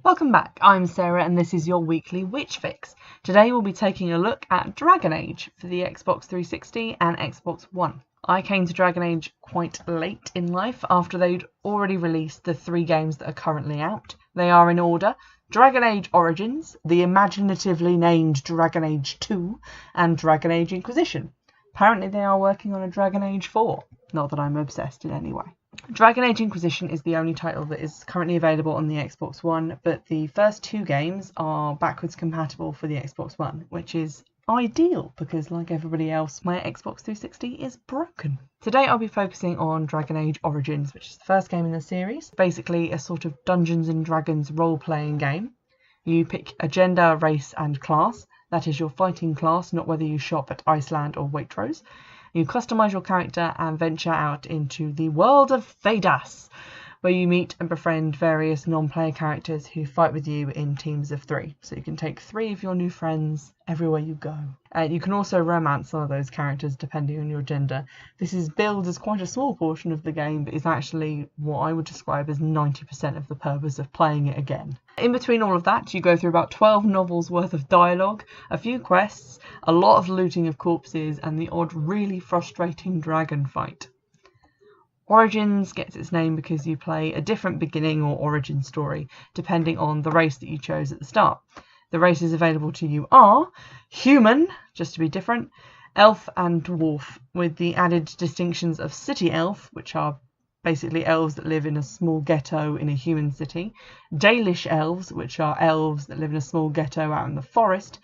Welcome back, I'm Sarah and this is your weekly Witchfix. Today we'll be taking a look at Dragon Age for the Xbox 360 and Xbox One. I came to Dragon Age quite late in life after they'd already released the 3 games that are currently out. They are in order: Dragon Age Origins, the imaginatively named Dragon Age 2, and Dragon Age Inquisition. Apparently they are working on a Dragon Age 4, not that I'm obsessed in any way. Dragon Age Inquisition is the only title that is currently available on the Xbox One, but the first 2 games are backwards compatible for the Xbox One, which is ideal because, like everybody else, my Xbox 360 is broken. Today I'll be focusing on Dragon Age Origins, which is the first game in the series. Basically a sort of Dungeons and Dragons role-playing game. You pick a gender, race and class. That is your fighting class, not whether you shop at Iceland or Waitrose. You customise your character and venture out into the world of Thedas, where you meet and befriend various non-player characters who fight with you in teams of 3. So you can take 3 of your new friends everywhere you go. You can also romance some of those characters depending on your gender. This is billed as quite a small portion of the game, but is actually what I would describe as 90% of the purpose of playing it again. In between all of that, you go through about 12 novels worth of dialogue, a few quests, a lot of looting of corpses, and the odd really frustrating dragon fight. Origins gets its name because you play a different beginning or origin story depending on the race that you chose at the start. The races available to you are human, just to be different, elf and dwarf, with the added distinctions of city elf, which are basically elves that live in a small ghetto in a human city, Dalish elves, which are elves that live in a small ghetto out in the forest,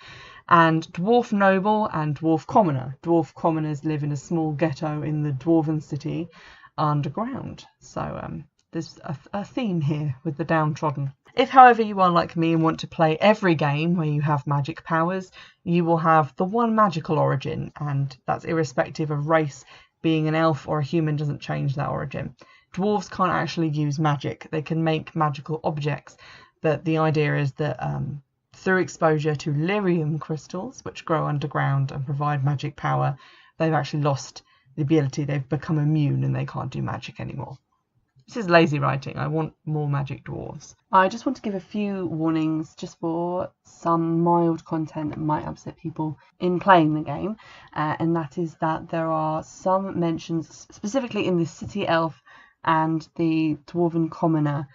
and dwarf noble and dwarf commoner. Dwarf commoners live in a small ghetto in the dwarven city underground. So there's a theme here with the downtrodden. If, however, you are like me and want to play every game where you have magic powers, you will have the one magical origin, and that's irrespective of race. Being an elf or a human doesn't change that origin. Dwarves can't actually use magic. They can make magical objects, but the idea is that through exposure to lyrium crystals, which grow underground and provide magic power, they've actually lost the ability. They've become immune and they can't do magic anymore. This is lazy writing. I want more magic dwarves. I just want to give a few warnings just for some mild content that might upset people in playing the game, and that is that there are some mentions specifically in the city elf and the dwarven commoner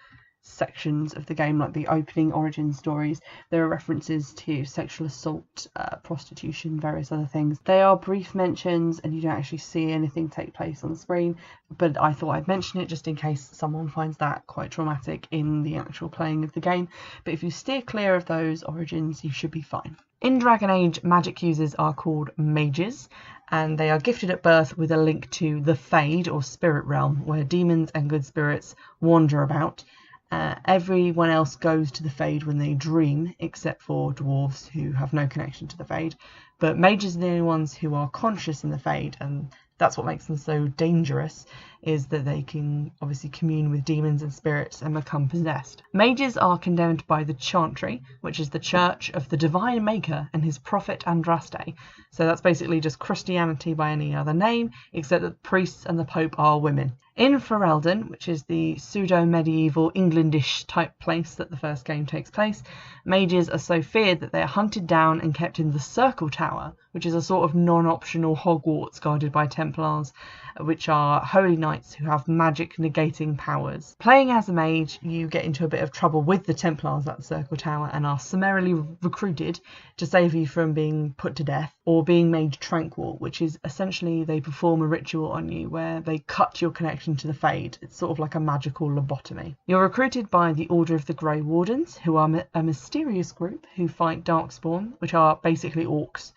sections of the game, like the opening origin stories. There are references to sexual assault, prostitution, various other things. They are brief mentions and you don't actually see anything take place on the screen, but I thought I'd mention it just in case someone finds that quite traumatic in the actual playing of the game. But if you steer clear of those origins, you should be fine. In Dragon Age, magic users are called mages, and they are gifted at birth with a link to the Fade or spirit realm, where demons and good spirits wander about. Everyone else goes to the Fade when they dream, except for dwarves who have no connection to the Fade. But mages are the only ones who are conscious in the Fade, and that's what makes them so dangerous, is that they can obviously commune with demons and spirits and become possessed. Mages are condemned by the Chantry, which is the Church of the Divine Maker and his prophet Andraste. So that's basically just Christianity by any other name, except that the priests and the Pope are women. In Ferelden, which is the pseudo-medieval Englandish type place that the first game takes place, mages are so feared that they are hunted down and kept in the Circle Tower, which is a sort of non-optional Hogwarts guarded by Templars, which are holy knights who have magic negating powers. Playing as a mage, you get into a bit of trouble with the Templars at the Circle Tower and are summarily recruited to save you from being put to death or being made tranquil, which is essentially they perform a ritual on you where they cut your connection to the Fade. It's sort of like a magical lobotomy. You're recruited by the Order of the Grey Wardens, who are a mysterious group who fight Darkspawn, which are basically orcs,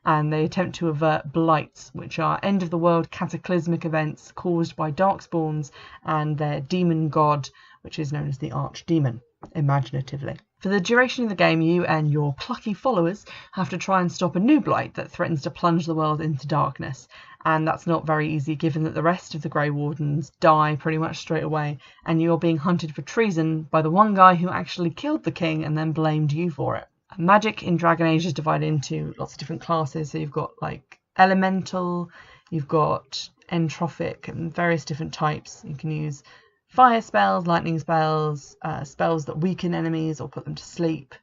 and they attempt to avert blights, which are end-of-the-world cataclysmic events caused by Darkspawns and their demon god, which is known as the Archdemon, imaginatively. For the duration of the game, you and your plucky followers have to try and stop a new blight that threatens to plunge the world into darkness, and that's not very easy given that the rest of the Grey Wardens die pretty much straight away, and you're being hunted for treason by the one guy who actually killed the king and then blamed you for it. Magic in Dragon Age is divided into lots of different classes, so you've got like elemental, you've got entrophic, and various different types. You can use fire spells, lightning spells, spells that weaken enemies or put them to sleep.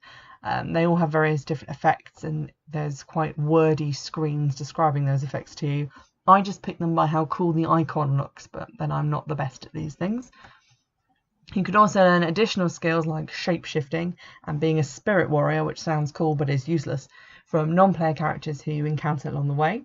They all have various different effects, and there's quite wordy screens describing those effects to you. I just pick them by how cool the icon looks, but then I'm not the best at these things. You could also learn additional skills like shape-shifting and being a spirit warrior, which sounds cool but is useless, from non-player characters who you encounter along the way.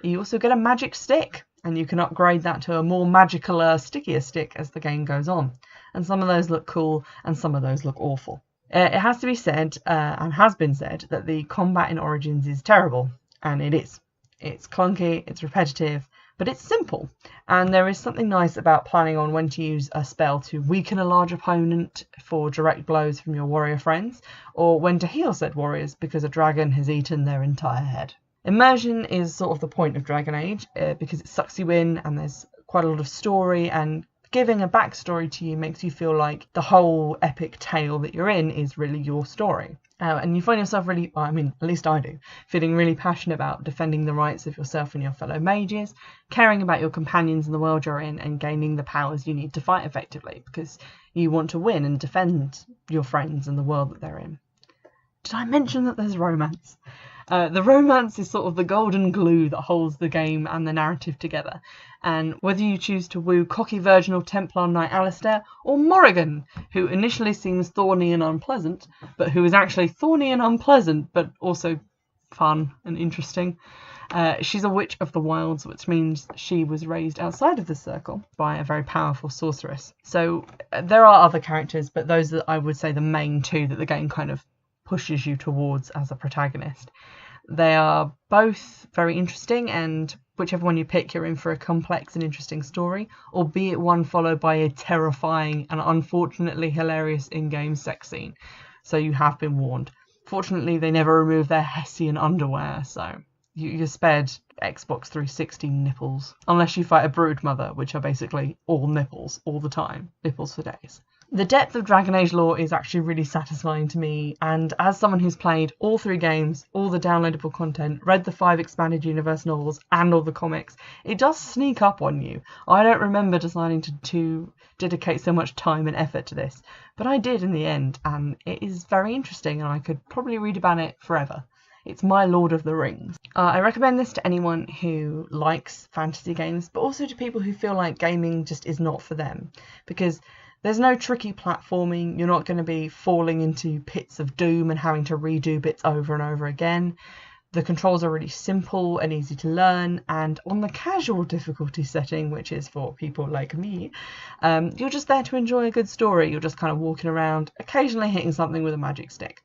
You also get a magic stick, and you can upgrade that to a more magical, stickier stick as the game goes on. And some of those look cool, and some of those look awful. It has to be said, and has been said, that the combat in Origins is terrible, and it is. It's clunky, it's repetitive, but it's simple, and there is something nice about planning on when to use a spell to weaken a large opponent for direct blows from your warrior friends, or when to heal said warriors because a dragon has eaten their entire head. Immersion is sort of the point of Dragon Age, because it sucks you in and there's quite a lot of story, and giving a backstory to you makes you feel like the whole epic tale that you're in is really your story. And you find yourself really, well, I mean, at least I do, feeling really passionate about defending the rights of yourself and your fellow mages, caring about your companions in the world you're in, and gaining the powers you need to fight effectively, because you want to win and defend your friends and the world that they're in. Did I mention that there's romance? The romance is sort of the golden glue that holds the game and the narrative together. And whether you choose to woo cocky virginal Templar Knight Alistair or Morrigan, who initially seems thorny and unpleasant, but who is actually thorny and unpleasant, but also fun and interesting. She's a witch of the wilds, which means she was raised outside of the circle by a very powerful sorceress. So there are other characters, but those are, I would say, the main two that the game kind of pushes you towards as a protagonist. They are both very interesting, and whichever one you pick, you're in for a complex and interesting story, albeit one followed by a terrifying and unfortunately hilarious in-game sex scene. So you have been warned. Fortunately, they never remove their Hessian underwear, so you're spared Xbox 360 nipples. Unless you fight a broodmother, which are basically all nipples, all the time. Nipples for days. The depth of Dragon Age lore is actually really satisfying to me, and as someone who's played all 3 games, all the downloadable content, read the 5 expanded universe novels and all the comics, it does sneak up on you. I don't remember deciding to dedicate so much time and effort to this, but I did in the end, and it is very interesting, and I could probably read about it forever. It's my Lord of the Rings. I recommend this to anyone who likes fantasy games, but also to people who feel like gaming just is not for them, because there's no tricky platforming. You're not going to be falling into pits of doom and having to redo bits over and over again. The controls are really simple and easy to learn, and on the casual difficulty setting, which is for people like me, you're just there to enjoy a good story. You're just kind of walking around, occasionally hitting something with a magic stick.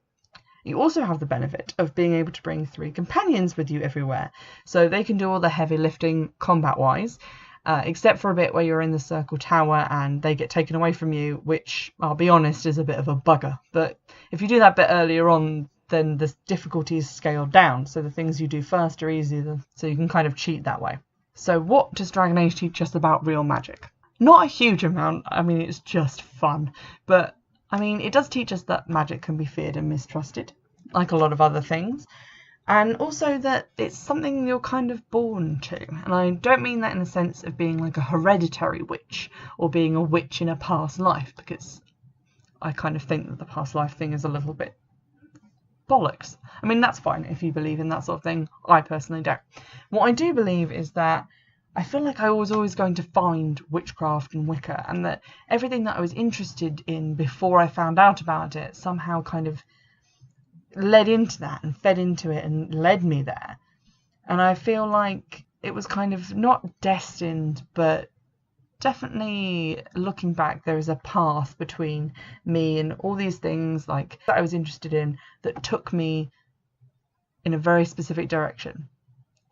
You also have the benefit of being able to bring 3 companions with you everywhere, so they can do all the heavy lifting combat-wise, except for a bit where you're in the circle tower and they get taken away from you, which, I'll be honest, is a bit of a bugger. But if you do that bit earlier on, then the difficulty is scaled down, so the things you do first are easier, so you can kind of cheat that way. So what does Dragon Age teach us about real magic? Not a huge amount. I mean, it's just fun, but I mean, it does teach us that magic can be feared and mistrusted, like a lot of other things. And also that it's something you're kind of born to. And I don't mean that in the sense of being like a hereditary witch or being a witch in a past life, because I kind of think that the past life thing is a little bit bollocks. I mean, that's fine if you believe in that sort of thing. I personally don't. What I do believe is that I feel like I was always going to find witchcraft and Wicca, and that everything that I was interested in before I found out about it somehow kind of led into that and fed into it and led me there. And I feel like it was kind of not destined, but definitely looking back, there is a path between me and all these things like that I was interested in that took me in a very specific direction,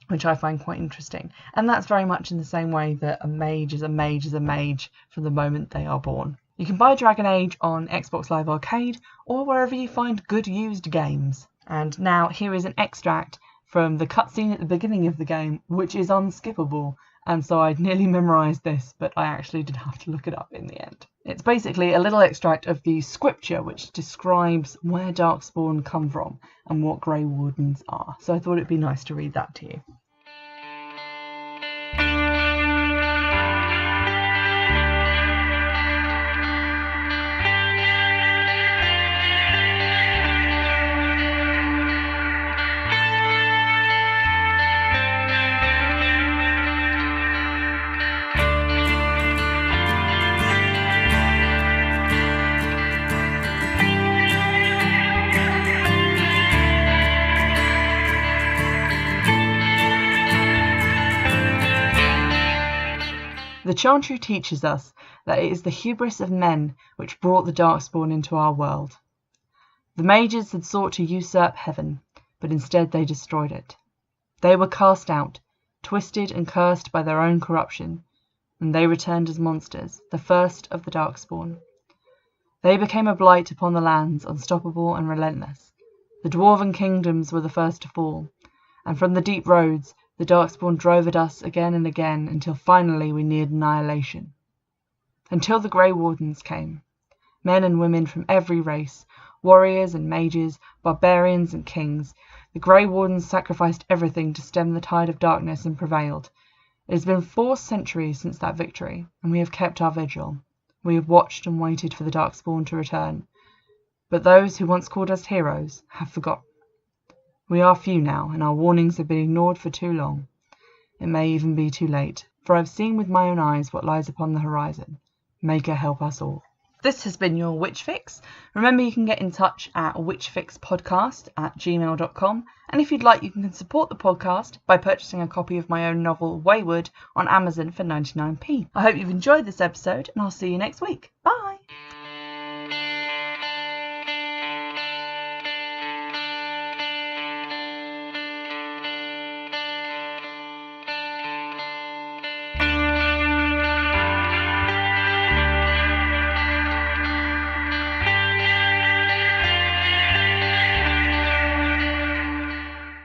which I find quite interesting. And that's very much in the same way that a mage is a mage is a mage from the moment they are born. You can buy Dragon Age on Xbox Live Arcade or wherever you find good used games. And now here is an extract from the cutscene at the beginning of the game, which is unskippable. And so I'd nearly memorised this, but I actually did have to look it up in the end. It's basically a little extract of the scripture which describes where Darkspawn come from and what Grey Wardens are. So I thought it'd be nice to read that to you. The Chantry teaches us that it is the hubris of men which brought the Darkspawn into our world. The mages had sought to usurp heaven, but instead they destroyed it. They were cast out, twisted and cursed by their own corruption, and they returned as monsters, the first of the Darkspawn. They became a blight upon the lands, unstoppable and relentless. The dwarven kingdoms were the first to fall, and from the deep roads the Darkspawn drove at us again and again until finally we neared annihilation. Until the Grey Wardens came, men and women from every race, warriors and mages, barbarians and kings. The Grey Wardens sacrificed everything to stem the tide of darkness and prevailed. It has been 4 centuries since that victory, and we have kept our vigil. We have watched and waited for the Darkspawn to return. But those who once called us heroes have forgotten. We are few now, and our warnings have been ignored for too long. It may even be too late, for I have seen with my own eyes what lies upon the horizon. Maker help us all. This has been your Witchfix. Remember, you can get in touch at witchfixpodcast@gmail.com, and if you'd like, you can support the podcast by purchasing a copy of my own novel Wayward on Amazon for 99p. I hope you've enjoyed this episode, and I'll see you next week. Bye!